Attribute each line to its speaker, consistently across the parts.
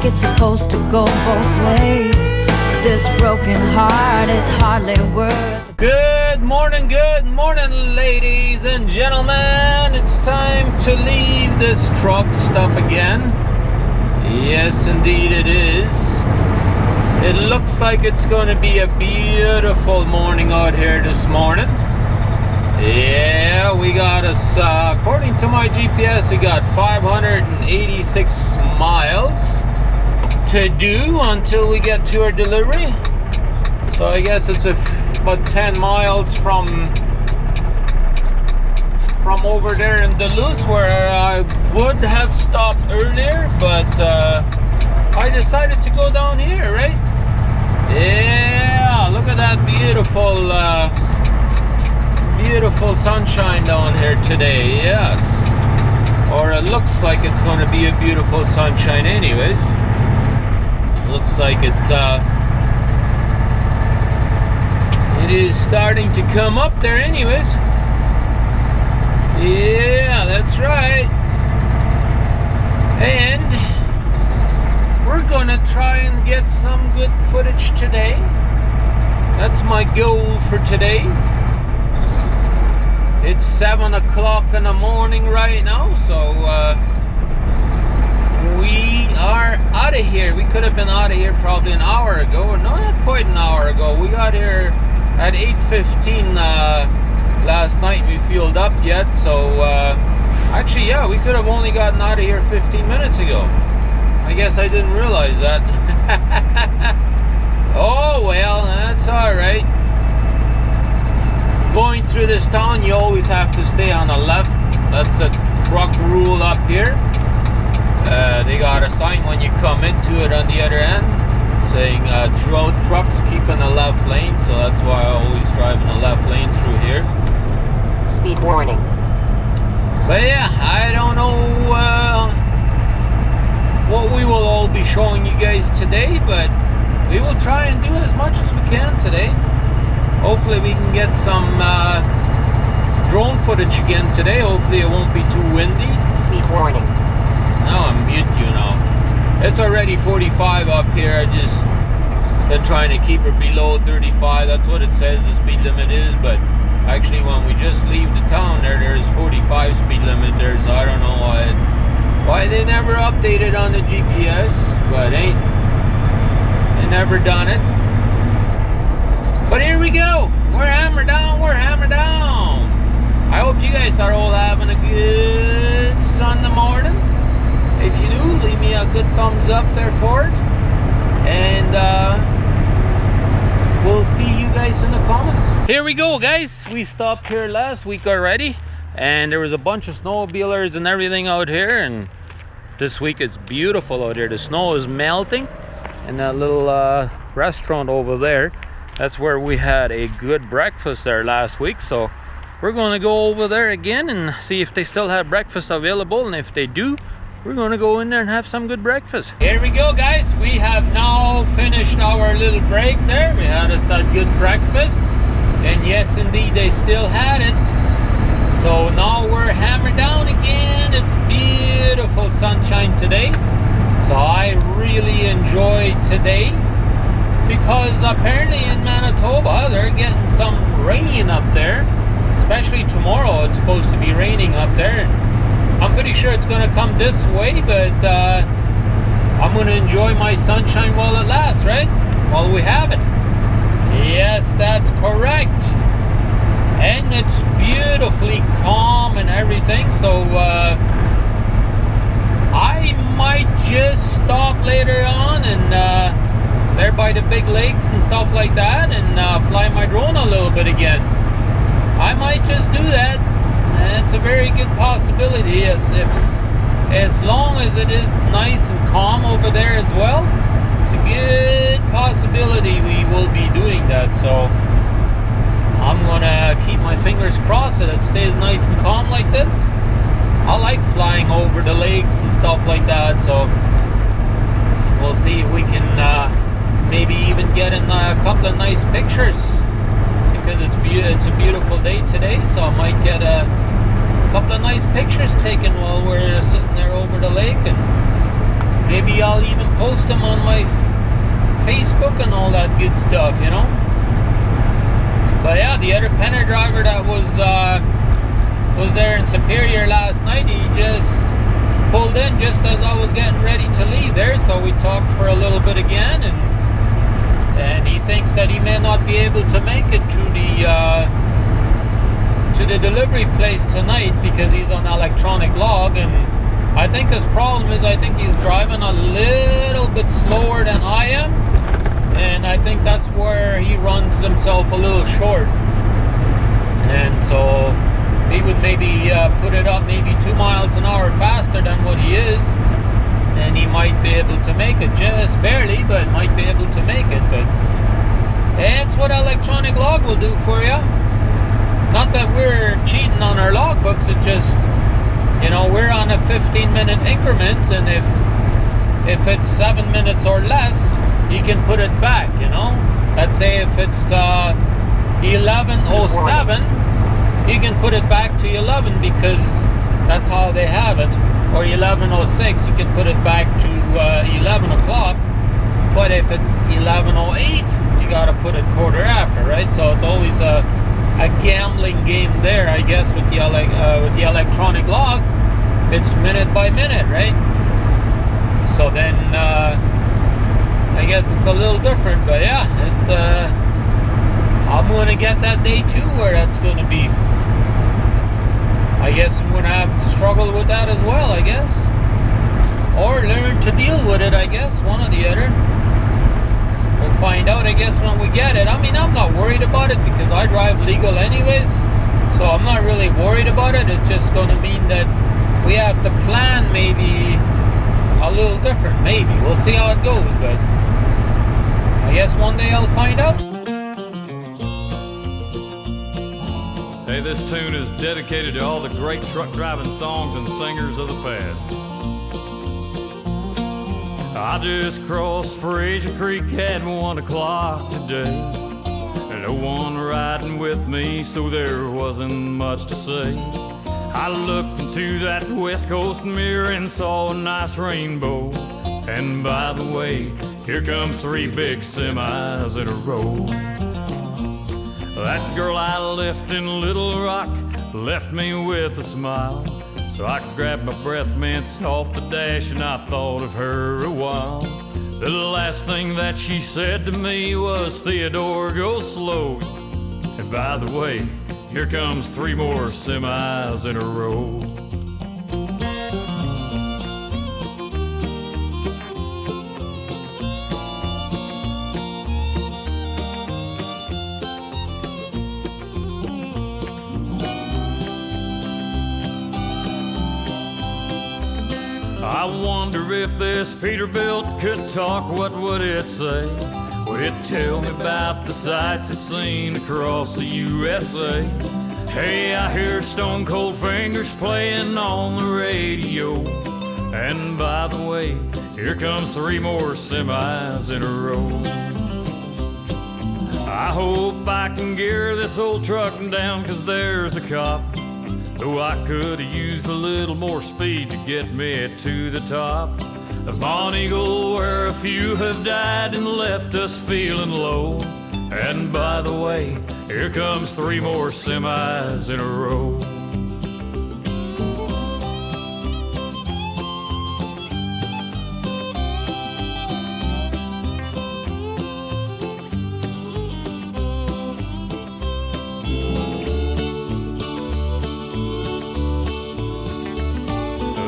Speaker 1: like it's supposed to go both ways. This broken heart is hardly worth.
Speaker 2: Good morning, ladies and gentlemen. It's time to leave this truck stop again. Yes, indeed it is. It looks like it's going to be a beautiful morning out here this morning. Yeah, we got us, according to my GPS, we got 586 miles to do until we get to our delivery. So I guess it's about 10 miles from over there in Duluth, where I would have stopped earlier, but I decided to go down here, right? Yeah, look at that beautiful beautiful sunshine down here today. Yes, or it looks like it's going to be a beautiful sunshine anyways. Looks like it is starting to come up there anyways. Yeah, that's right. And we're gonna try and get some good footage today. That's my goal for today. It's 7 o'clock in the morning right now, so we are out of here. We could have been out of here probably an hour ago, or no, not quite an hour ago. We got here at 8:15 last night. We fueled up yet, so actually, yeah, we could have only gotten out of here 15 minutes ago. I guess I didn't realize that. Oh well, that's all right. Going through this town, you always have to stay on the left. That's the truck rule up here. They got a sign when you come into it on the other end saying trucks keep in the left lane, so that's why I always drive in the left lane through here.
Speaker 3: Speed warning.
Speaker 2: But yeah, I don't know what we will all be showing you guys today, but we will try and do as much as we can today. Hopefully we can get some drone footage again today. Hopefully it won't be too windy.
Speaker 3: Speed warning.
Speaker 2: Now I'm mute, you know. It's already 45 up here. I just been trying to keep it below 35. That's what it says the speed limit is, but actually when we just leave the town there's 45 speed limit there, so I don't know why they never updated on the GPS, but they never done it. But here we go. We're hammered down. I hope you guys are all having a good Sunday morning. If you do, leave me a good thumbs up there for it. And we'll see you guys in the comments. Here we go, guys. We stopped here last week already, and there was a bunch of snowmobilers and everything out here, and this week it's beautiful out here. The snow is melting, and that little restaurant over there, that's where we had a good breakfast there last week. So we're going to go over there again and see if they still have breakfast available, and if they do, we're going to go in there and have some good breakfast. Here we go, guys. We have now finished our little break there. We had us that good breakfast, and yes indeed they still had it. So now we're hammered down again. It's beautiful sunshine today, so I really enjoyed today, because apparently in Manitoba they're getting some rain up there, especially tomorrow. It's supposed to be raining up there. I'm pretty sure it's going to come this way, but I'm going to enjoy my sunshine while it lasts, right? While we have it. Yes, that's correct. And it's beautifully calm and everything, so I might just stop later on and there by the big lakes and stuff like that, and fly my drone a little bit again. I might just do that. It's a very good possibility, as long as it is nice and calm over there as well. It's a good possibility we will be doing that, so I'm gonna keep my fingers crossed that it stays nice and calm like this. I like flying over the lakes and stuff like that, so we'll see if we can maybe even get in a couple of nice pictures, because it's a beautiful day today, so I might get a couple of nice pictures taken while we're sitting there over the lake and maybe I'll even post them on my Facebook and all that good stuff, you know. But yeah, the other Penner driver that was there in Superior last night, he just pulled in just as I was getting ready to leave there, so we talked for a little bit again, and he thinks that he may not be able to make it to the delivery place tonight because he's on electronic log, and I think his problem is I think he's driving a little bit slower than I am, and I think that's where he runs himself a little short. And so he would maybe put it up maybe 2 miles an hour faster than what he is, and he might be able to make it, just barely, but might be able to make it. But that's what electronic log will do for you. Not that we're cheating on our logbooks, it's just, you know, we're on a 15-minute increments, and if it's 7 minutes or less, you can put it back, you know. Let's say if it's 11:07, you can put it back to 11 because that's how they have it. Or 11:06, you can put it back to 11 o'clock. But if it's 11:08, you gotta put it quarter after, right? So it's always a gambling game there, I guess, with the electronic log. It's minute by minute, right? So then I guess it's a little different, but yeah, it's I'm gonna get that day too where that's gonna be. I guess I'm gonna have to struggle with that as well, I guess, or learn to deal with it, I guess, one or the other. We'll find out, I guess, when we get it. I mean, I'm not worried about it because I drive legal anyways, so I'm not really worried about it. It's just gonna mean that we have to plan maybe a little different, maybe. We'll see how it goes, but I guess one day I'll find out.
Speaker 4: Hey, this tune is dedicated to all the great truck driving songs and singers of the past. I just crossed Fraser Creek at 1 o'clock today. No one riding with me, so there wasn't much to say. I looked into that West Coast mirror and saw a nice rainbow. And by the way, here comes 3 big semis in a row. That girl I left in Little Rock left me with a smile. So I grabbed my breath mints off the dash and I thought of her a while. The last thing that she said to me was, Theodore, go slow. And by the way, here comes 3 more semis in a row. I wonder if this Peterbilt could talk, what would it say? Would it tell me about the sights it's seen across the USA? Hey, I hear Stone Cold Fingers playing on the radio. And by the way, here comes 3 more semis in a row. I hope I can gear this old truck down, 'cause there's a cop. Though I could have used a little more speed to get me to the top of Mount Eagle, where a few have died and left us feeling low. And by the way, here comes 3 more semis in a row.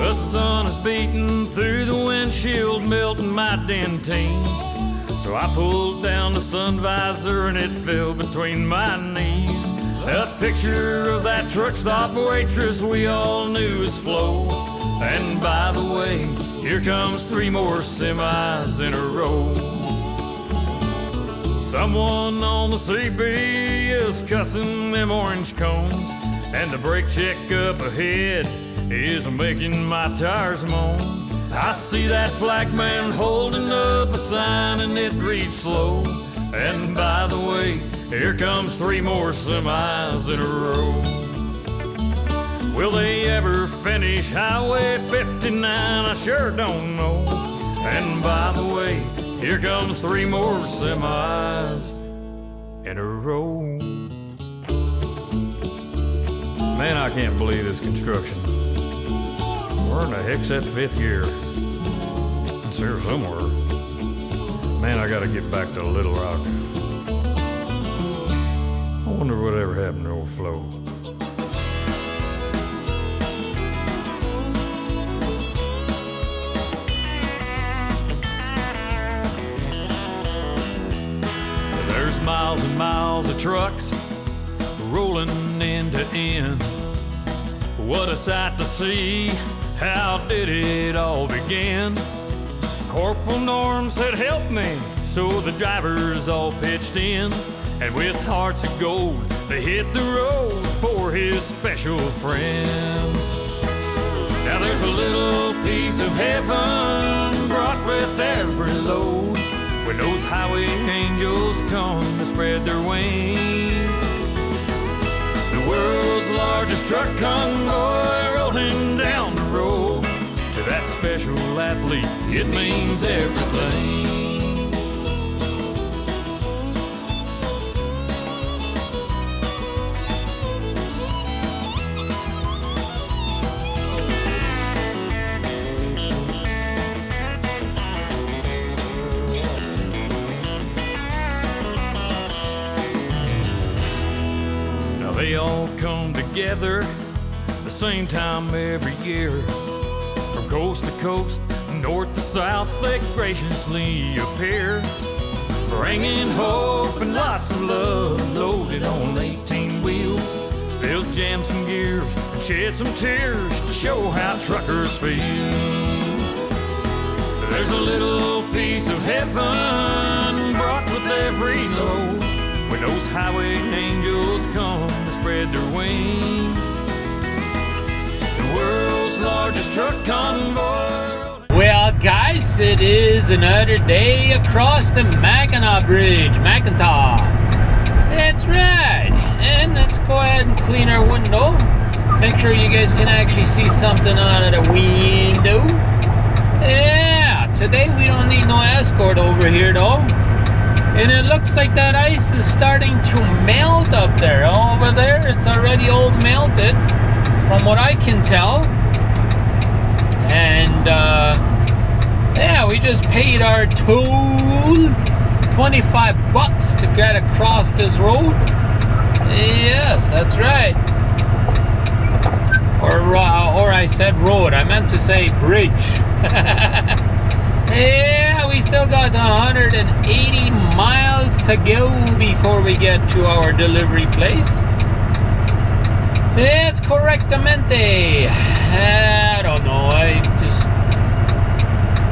Speaker 4: The sun is beating through the windshield, melting my dentine. So I pulled down the sun visor and it fell between my knees. A picture of that truck stop waitress we all knew is Flo. And by the way, here comes 3 more semis in a row. Someone on the CB is cussing them orange cones, and the brake check up ahead is making my tires moan. I see that flag man holding up a sign and it reads slow. And by the way, here comes 3 more semis in a row. Will they ever finish Highway 59? I sure don't know. And by the way, here comes 3 more semis in a row. Man, I can't believe this construction. Where in the heck's that 5th gear? It's here somewhere. Man, I gotta get back to Little Rock. I wonder whatever happened to old Flo. There's miles and miles of trucks rolling end to end. What a sight to see. How did it all begin? Corporal Norm said, help me, so the drivers all pitched in, and with hearts of gold, they hit the road for his special friends. Now there's a little piece of heaven brought with every load, when those highway angels come to spread their wings. The world's largest truck convoy rolling down the road. To that special athlete, it means everything. Now they all come together the same time every year. From coast to coast, north to south, they graciously appear, bringing hope and lots of love, loaded on 18 wheels. They'll jam some gears and shed some tears to show how truckers feel. There's a little piece of heaven brought with every load, when those highway angels come to spread their wings. The world's largest truck convoy.
Speaker 2: Well, guys, it is another day across the Mackinac Bridge, Macintosh. That's right. And let's go ahead and clean our window. Make sure you guys can actually see something out of the window. Yeah, today we don't need no escort over here, though. And it looks like that ice is starting to melt up there. Over there, it's already all melted, from what I can tell. And yeah, we just paid our toll, $25 to get across this road. Yes, that's right. Or I said road, I meant to say bridge. Yeah, we still got 180 miles to go before we get to our delivery place. It's correctamente. I don't know,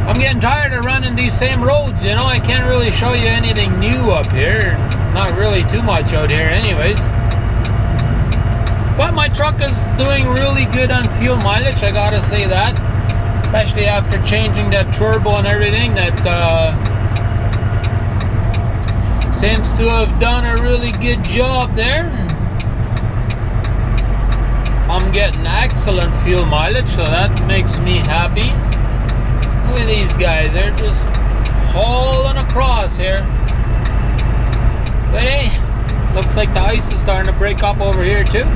Speaker 2: I'm getting tired of running these same roads, you know. I can't really show you anything new up here. Not really too much out here anyways. But my truck is doing really good on fuel mileage, I gotta say that. Especially after changing that turbo and everything. That seems to have done a really good job there. I'm getting excellent fuel mileage, so that makes me happy. Look at these guys, they're just hauling across here. But hey, looks like the ice is starting to break up over here too.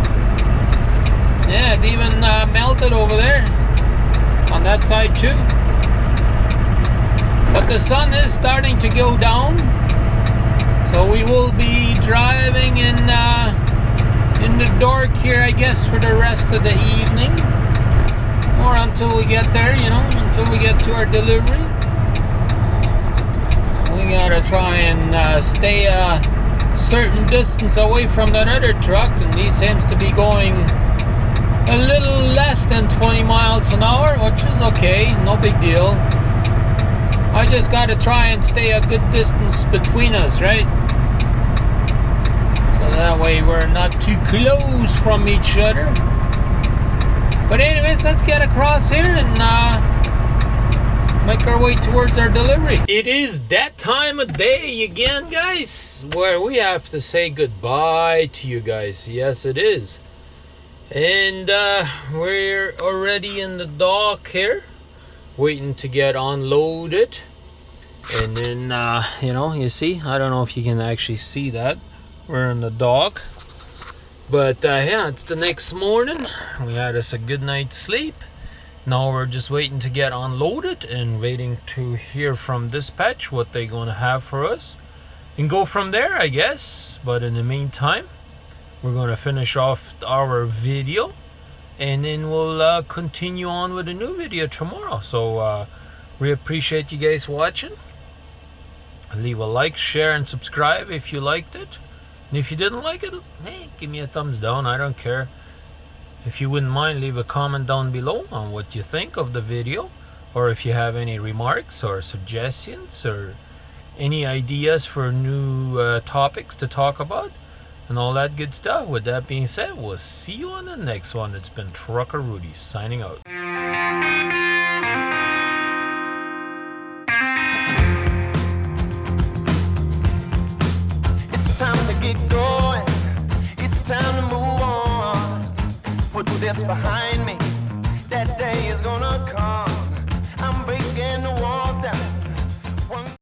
Speaker 2: Yeah, it even melted over there on that side too. But the sun is starting to go down, so we will be driving in the dark here, I guess, for the rest of the evening, or until we get there, you know, until we get to our delivery. We gotta try and stay a certain distance away from that other truck, and he seems to be going a little less than 20 miles an hour, which is okay, no big deal. I just gotta try and stay a good distance between us, right? So that way we're not too close from each other. But anyways, let's get across here and make our way towards our delivery. It is that time of day again, guys, where we have to say goodbye to you guys. Yes, it is. And we're already in the dock here. waiting to get unloaded. And then, you know, you see, I don't know if you can actually see that. We're in the dock. But yeah, it's the next morning. We had us a good night's sleep. Now we're just waiting to get unloaded and waiting to hear from dispatch what they're going to have for us. And go from there, I guess. But in the meantime, we're going to finish off our video. And then we'll continue on with a new video tomorrow. So we appreciate you guys watching. Leave a like, share, and subscribe if you liked it. And if you didn't like it, hey, give me a thumbs down. I don't care. If you wouldn't mind, leave a comment down below on what you think of the video. Or if you have any remarks or suggestions or any ideas for new topics to talk about. And all that good stuff. With that being said, we'll see you on the next one. It's been Trucker Rudy signing out.
Speaker 5: It's time to get going. It's time to move on. Put this behind me. That day is gonna come.